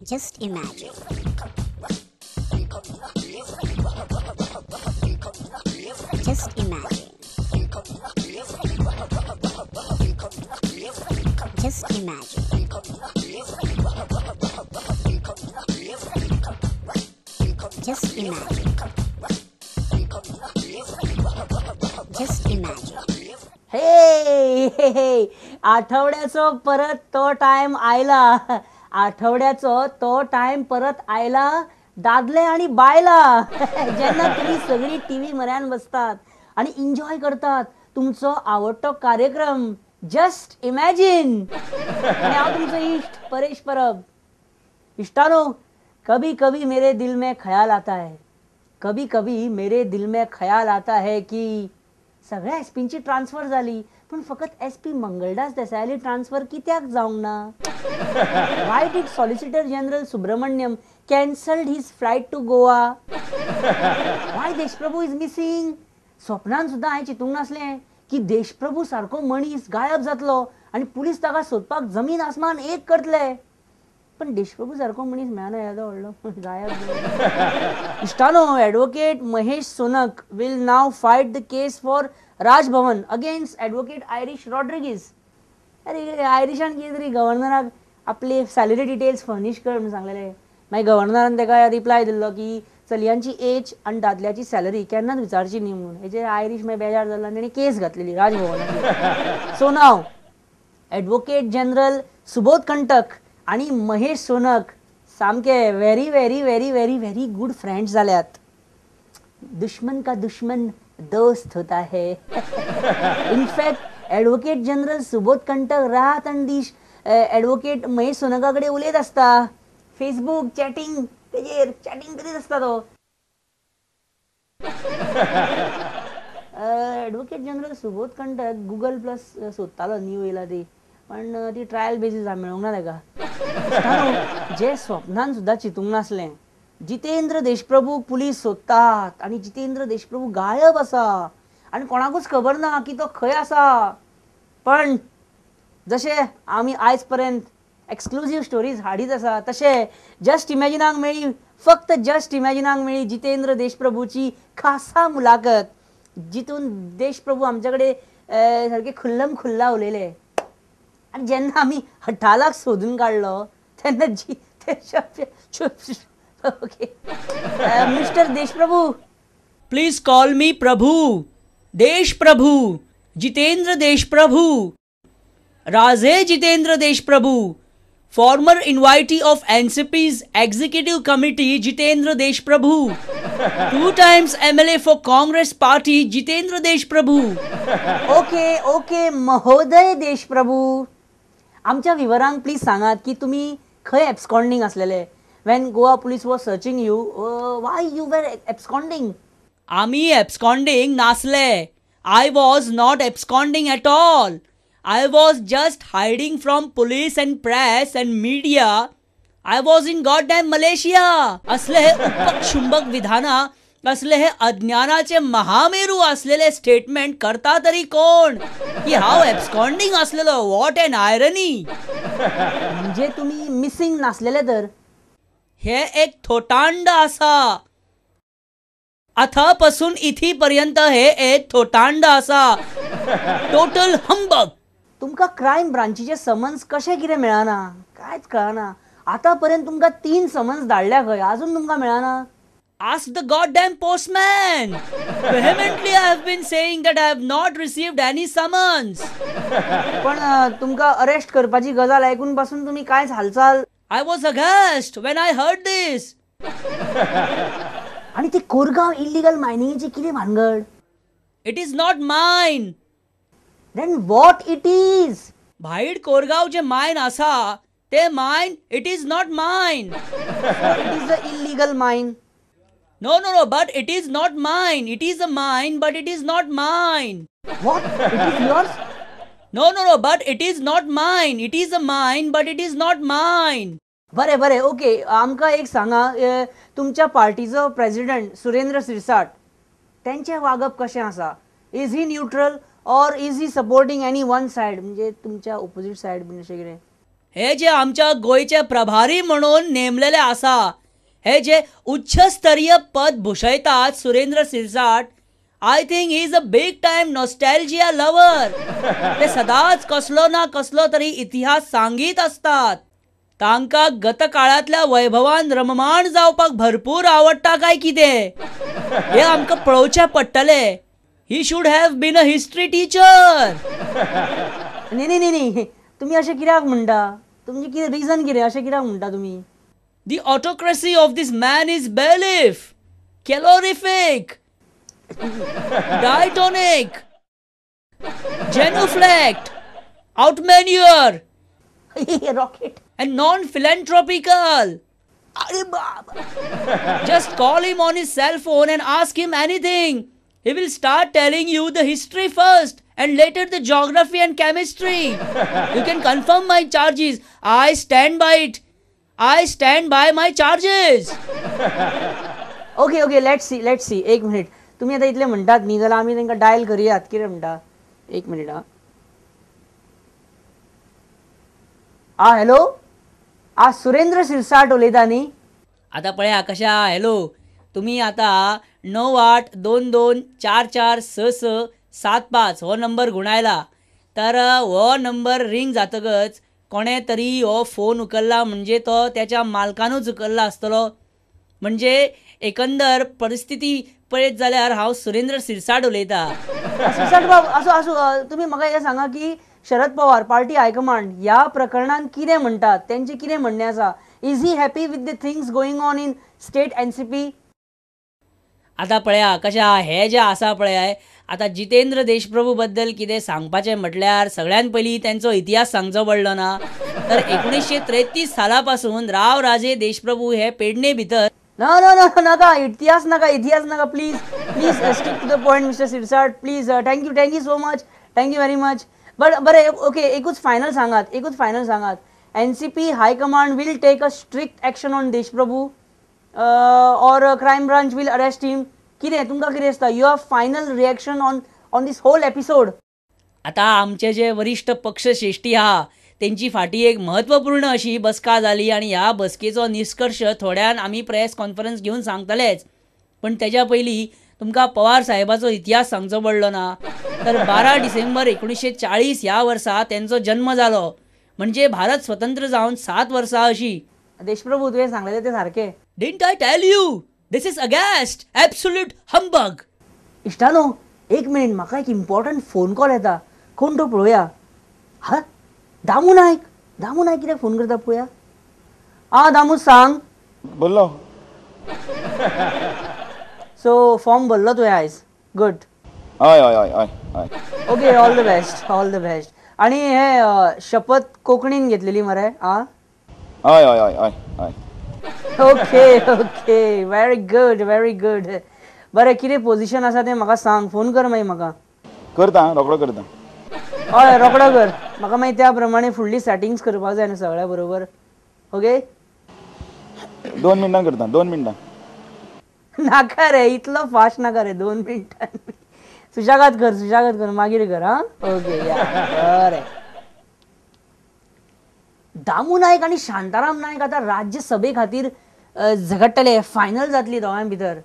Just imagine. Just imagine. Just imagine. Just imagine. Just imagine. हे आठवड्याचो परत तो टाइम आयला. आठवड्याचो तो टाइम परत आयला दादले आणि बायला. जेन्ना तुम्ही सगळी टीव्ही म्हऱ्यान बसतात आणि एन्जॉय करतात तुमचो आवडतो कार्यक्रम जस्ट इमॅजिन. आणि हांव तुमचो इश्ट परेश परब. इश्टानो, कभी कभी मेरे दिल में ख्याल आता है, कभी कभी मेरे दिल में ख्याल आता है की सगळ्या एसपींची ट्रान्सफर झाली पण फकत एसपी मंगलदास देसायली ट्रान्सफर कित्याक जावंक ना. Why did solicitor general Subramanyam cancelled his flight to Goa. Why Deshprabhu is missing. स्वप्नान सुद्दां हांवें चिंतूंक नासलें की देशप्रभू सारको मनीस गायब जातलो आणि पुलीस ताका सोदपाक जमीन आसमान एक करतले. पण देशप्रभू सारको मनीस मेळना येदो व्हडलो गायब. इश्टानो, advocate Mahesh Sonak will now fight the case for Raj Bhavan against advocate Irish Rodrigues. अरे आयरिशान कितें तरी गव्हर्नराक आपले सॅलरी डिटेल्स फर्निश कर म्हणून सांगलेले. मागीर गव्हर्नरान ताका रिप्लाय दिल्लो की चलयांची एज आनी दादल्याची सॅलरी केन्नाच विचारची न्ही म्हणून. हेजेर आयरिश मागीर बेजार जालो आनी ताणें केस घातलेली राजभवनाची. सो नाव ॲडव्होकेट जनरल सुबोध कंटक आणि महेश सोनक सामके very very very very very good friends जाल्यात. दुश्मन का दुश्मन दोस्त होता है. इनफॅक्ट ॲडव्होकेट जनरल सुबोध कंटक रात आणि दीस ॲडव्होकेट महेश सोनका कडेन उलयत आसता. फेसबुक चॅटिंग तेजेर चॅटिंग करीत आसता तो. Advocate general Subodh Kantak Google plus सोदतालो न्यू येयला ती, पण ती ट्रायल बेसीस मेळूंक ना ताका. जे स्वप्नान सुद्दां चिंतूंक नासलें, जितेंद्र देशप्रभू पुलीस सोदतात आनी जितेंद्र देशप्रभू गायब आसा आनी कोणाकूच खबर ना की तो खंय आसा. पण जशें आमी आयज पर्यंत एक्सक्लुझीव स्टोरीज हाडीत आसा तशें जस्ट इमॅजिनाक मेळ्ळी, फक्त जस्ट इमॅजिनाक मेळ्ळी जितेंद्र देशप्रभूची खासा मुलाखत, जितून देशप्रभू आमचे कडेन सारके खुल्लम खुल्ला उलयले. आणि जेन्ना आमी हठालाक सोदून काडलो तेन्ना mister Deshprabhu, please call me Prabhu. Desh Prabhu, Jitendra Deshprabhu, Raje Jitendra Deshprabhu, former invitee of NCP's executive committee Jitendra Deshprabhu, 2 times MLA for Congress party Jitendra Deshprabhu. Okay okay महोदय देशप्रभू, आमच्या विवरांक प्लीज सांगात की तुम्ही खंय एब्सकॉन्डिंग असलेले. Wien Goa police was searching you, Y you were absconding. आम्ही एब्सकॉन्डिंग नासले. I was not absconding at all. I was just hiding from police and press and media. I was in goddamn Malaysia. असले हे उपक्षुंबक विधाना, असले हे अज्ञानाचे महामेरू असलेले statement करता तरी कोण की हाव एब्सकॉन्डिंग असलेलो. व्हॉट एन आयरनी. म्हणजे तुम्ही मिसिंग नासलेले तर. हे एक थोटांड असा. अथापासून इथीपर्यंत हे एक थोटांड असा. टोटल हंबग. तुमका क्राईम ब्रांचीचे समन्स कशे कितें मेळना कांयच कळना. आतापर्यंत तुमका 3 समन्स धाडल्या खंय, अजून तुमका मेळना. Ask the goddamn postman. Vehemently I have been saying that I have not received any summons. पण तुमका अरेस्ट करपाची गजाल ऐकून पासून तुम्ही कायच हालचाल. I was aghast when I heard this. आणि ती कोरगाव इल्लीगल मायनिंगची किती भानगड. It is not mine. Then what it is? भाईड Koregaon जे माइन असा ते mine. It is not mine. It is a illegal mine. No, but it is not mine. It is a mine, but it is not mine. What? It is yours? No, but it is not mine. It is a mine, but it is not mine. बरे okay. आमकां एक सांगा, तुमच्या पार्टीचो president Surendra Sirsat त्यांचे वागप कशें आसा. Is he neutral और is he supporting any one said, म्हणजे तुमच्या ऑपोजिट सायड बीन अशें कितें. हे जे आमच्या गोयचे प्रभारी म्हणून नेमलेले आसा, हे जे उच्चस्तरीय पद भूषयतात Surendra Sirsat, I think he is a big time nostalgia lover. ते सदांच कसलो ना कसलो तरी इतिहास सांगीत असतात. तांकां गतकाळांतल्या वैभवान रममाण जावपाक भरपूर आवडटा काय कितें हे आमकां पळोवचें पडटलें. He should have been a history teacher. न्ही तुम्ही अशें कित्याक म्हणटा? तुमची कितें रिजन कितें अशें कित्याक म्हणटा तुमी? The autocracy of this man is bailiff, calorific, diatonic, genuflect, outmanure, rocket. and non-philanthropical. अरे बाप. Just call him on his cell phone and ask him anything. He will start telling you the history first and later the geography and chemistry. You can confirm my charges. I stand by it. I stand by my charges. Okay let's see एक minute. तुम्ही आता इतले म्हणटात न्ही जाल्यार आमी तांकां dial करुयात. कितें म्हणटा? एक मिनिट. हॅलो, सुरेंद्र सिरसाट उलयता न्ही? आता पळया कशा. हॅलो, तुम्ही आता 9822446675 हो नंबर गुणायला. तर हो नंबर रिंग जातकच कोणे तरी हो फोन उखल्ला म्हणजे तो त्याच्या मालकानूच उखल्ला आसतलो. म्हणजे एकंदर परिस्थिती पळयत जाल्यार हांव सुरेंद्र सिरसाट उलयता. सिरसाट बाब, असो तुम्ही म्हाका हे सांगा की शरद पवार पार्टी हायकमांड ह्या प्रकरणान कितें म्हणटात? त्यांचे कितें म्हणणे आसा? Is he happy with the things going on in state NCP? आता पळया कशा. हे जे आसा पळय, आता जितेंद्र देशप्रभू बद्दल कितें सांगपाचें म्हटल्यार सगळ्यात पयलीं त्यांचो इतिहास सांगचो पडलो ना. तर 1933 साला पासून राव राजे देशप्रभू हे पेडणे भितर. नाका इतिहास नाका please stick to the point mister Sirsat please. Thank you so much, thank you very much. बरें ओके, एकूच फायनल सांगात. NCP high command will take a strict action on Deshprabhu और crime branch will arrest him. कितें तुमकां कितें दिसता? You have final reaction on this whole episode? आता आमचे जे वरिष्ठ पक्ष श्रेष्ठी आहा त्यांची फाटी एक महत्वपूर्ण अशी बसका जाली आणि ह्या बसकेचो निष्कर्ष थोड्यान आमी प्रेस कॉन्फरन्स घेऊन सांगतलेच. पण त्याच्या पयलीं तुमकां पवार साहेबाचो इतिहास सांगचो पडलो ना. तर 12 डिसेंबर 1940 ह्या वर्सा त्यांचो जन्म जालो. म्हणजे भारत स्वतंत्र जावन 7 वर्सां अशी. देशप्रभू तुवें सांगलेलें तें सारकें. Didn't I tell you? This is aghast, absolute humbug. इश्टानो, एक मिनिट, म्हाका एक इम्पॉर्टंट फोन कॉल येता. कोण तो पळोवया. दामू नायक कित्याक फोन करता पळोवया. दामू सांग. बोल्लो. सो फॉर्म भरलो तुवें आयज? गुड. हय. Okay, all the best. आणि हे शपथ कोंकणीन घेतलेली मरे? हय. Okay very good. बरें, कितें पोझिशन आसा तें म्हाका सांग. फोन कर मागीर म्हाका. रोकडो करता. हय, रोकडो कर. म्हाका मागीर त्या प्रमाणे फुडली सेटिंग्स करपाक जाय न्हू सगळ्या बरोबर. ओके, 2 मिनटां करता. 2 मिनटां नाका रे, इतलो फास्ट नाका रे. 2 मिनटां सुशागत कर मागीर कर. ओके या. बरें. दामू नायक आणि शांताराम नायक आता राज्यसभे खातीर झगडटले. फायनल जातली दोगांय भितर.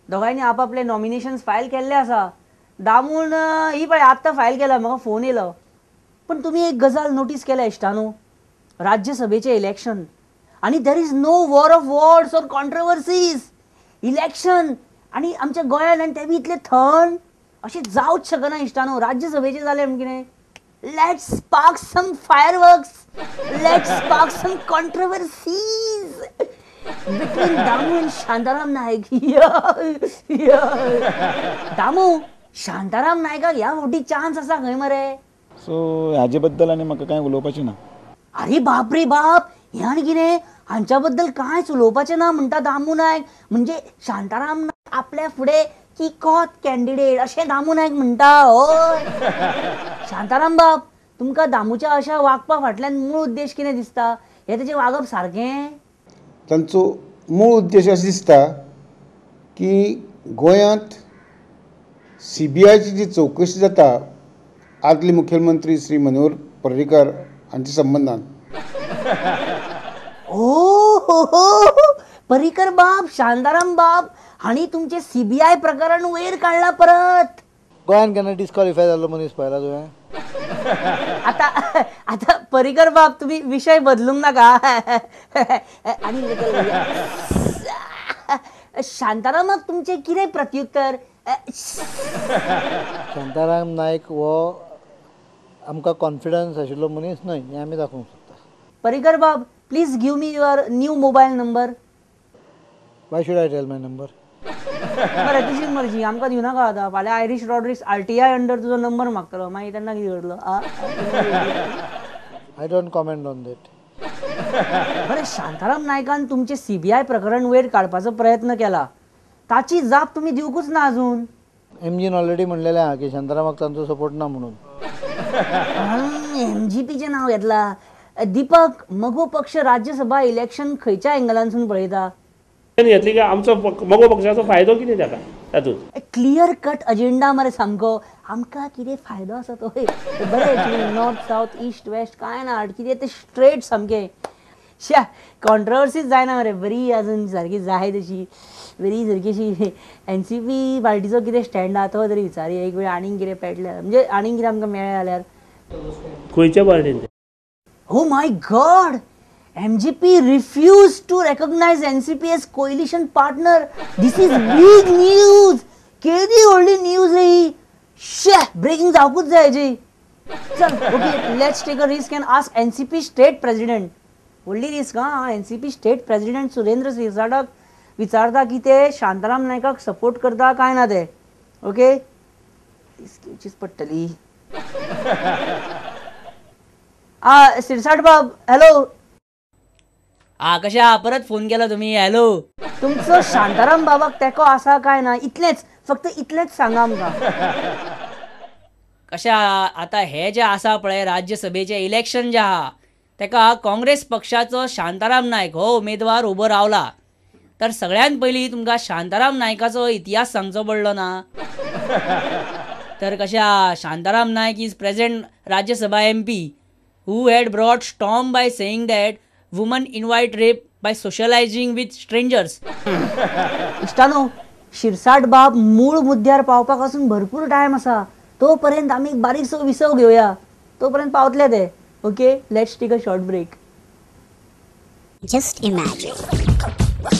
दोगांयनी आपापले नॉमिनेशन्स फायल केल्ले आसा. दामून ही पळय आत्तां फायल केला, म्हाका फोन येयलो. पण तुम्ही एक गजाल नोटीस केल्या इश्टानो, राज्यसभेचे इलेक्शन आणि there is no war of words or controversies. Election आणि आमच्या गोंयांत आनी ते बी इतले थंड अशें जावच शकना इश्टानो. राज्यसभेचे जालें म्हणजे कितें? Let's spark some fireworks. Let's spark some controversies between Damu and Shantaram Naik. Damu, Shantaram नायकाक ह्या फावटी चान्स आसा खंय मरे? सो हाजे बद्दल आनी म्हाका कांय उलोवपाचें ना. अरे बाप रे बाप, हे आनी कितें? हांच्या बद्दल कांयच उलोवपाचें ना म्हणटा दामू नायक. म्हणजे शांताराम नायक आपल्या फुडें किकोत कॅन्डिडेट अशें दामू नायक म्हणटा. होय शांताराम बाब, तुमकां दामूच्या अशा वागपा फाटल्यान मूळ उद्देश कितें दिसता? हे तेजें वागप सारकें? तांचो मूळ उद्देश असो दिसता की गोंयांत CBIची जी चवकशी जाता आदले मुखेलमंत्री श्री मनोहर पर्रीकार हांच्या संबंदान, ओ पर्रीकर बाब, शांताराम बाब हाणी तुमचे सीबीआय प्रकरण वयर काढला परत. गोंयान केन्ना डिस्क्वॉलिफाय जाल्लो मनीस पळयला तुवें? आता आता पर्रीकर बाब तुम्ही विषय बदलूंक नाका. आणि शांतारामाक तुमचे कितें प्रत्युत्तर? शांताराम नायक हो आमकां कॉन्फिडन्स आशिल्लो मनीस न्हय हें आमी दाखोवंक सोदता. पर्रीकर बाब please give me your new mobile number. Y should I tell my number? बरें तुजी मर्जी, आमकां दिवनाका आतां. फाल्यां आयरिश रॉड्रिक्स RTI अंडर तुजो नंबर मागतलो, मागीर तेन्ना कितें करतलो? I don't comment on that. बरें शांताराम नायकान तुमचे सीबीआय प्रकरण वयर काडपाचो प्रयत्न केला, ताची जाप तुम्ही दिवकूच ना अजून. MGन ऑलरेडी म्हणलेलें आहा की शांतारामाक तांचो सपोर्ट ना म्हणून. MGPचें नांव घेतला. दीपक, मगो पक्ष राज्यसभा इलेक्शन खंयच्या एंगलांसून पळयता? घेतली की आमचो मगो पक्षाचो फायदो कितें ताका तातूंत? क्लियर कट अजेंडा मरे सामको. आमकां कितें फायदो आसा तो बरें नॉर्थ साऊथ ईस्ट वेस्ट कांय ना, कितें ते स्ट्रेट सामकें. शा कॉन्ट्रोवर्सीज जायना मरे, बरी अजून सारकी जाय तशी बरी सारकी अशी. NCP पार्टीचो कितें स्टँड आहा तो तरी विचारी. एक वेळ आनीक कितें पेटल्यार म्हणजे आनीक कितें आमकां मेळ्ळें जाल्यार. खंयच्या पार्टीन? Oh my God! MGP refused to recognize NCP as coalition partner. This is big news. केदी व्हडली न्यूज रे ही. शे ब्रेकिंग जावकूच जाय जी. चल okay let's take a risk and ask NCP state president. व्हडली रिस्क हा. NCP स्टेट प्रेसिडेंट सुरेंद्र सिरसाटाक विचारता की ते शांताराम नायकाक सपोर्ट करता काय ना ते. ओके रिस्क घेवचीच पडटली. सिरसाट बाब हॅलो. कशा आहा? परत फोन केला तुम्ही? हॅलो. तुमचो शांताराम बाबाक तेको आसा काय ना इतलेंच, फक्त इतलेंच सांगा आमकां. कशा आता हे जे आसा पळय राज्यसभेचे इलेक्शन जे आहा तेका काँग्रेस पक्षाचो शांताराम नायक हो उमेदवार उबो रावला. तर सगळ्यात पयलीं तुमकां शांताराम नायकाचो इतिहास सांगचो पडलो ना. तर कशा Shantaram Naik is present Rajya Sabha MP who had brought storm by saying that women invite rape by socializing with strangers. इष्टानो, शिरसाट बाब मूळ मुद्द्यार पावपाक अजून भरपूर टायम आसा. तोपर्यंत आमी बारीकसो विसव घेवया. तोपर्यंत पावतले ते. Okay let's take a short break. Just imagine.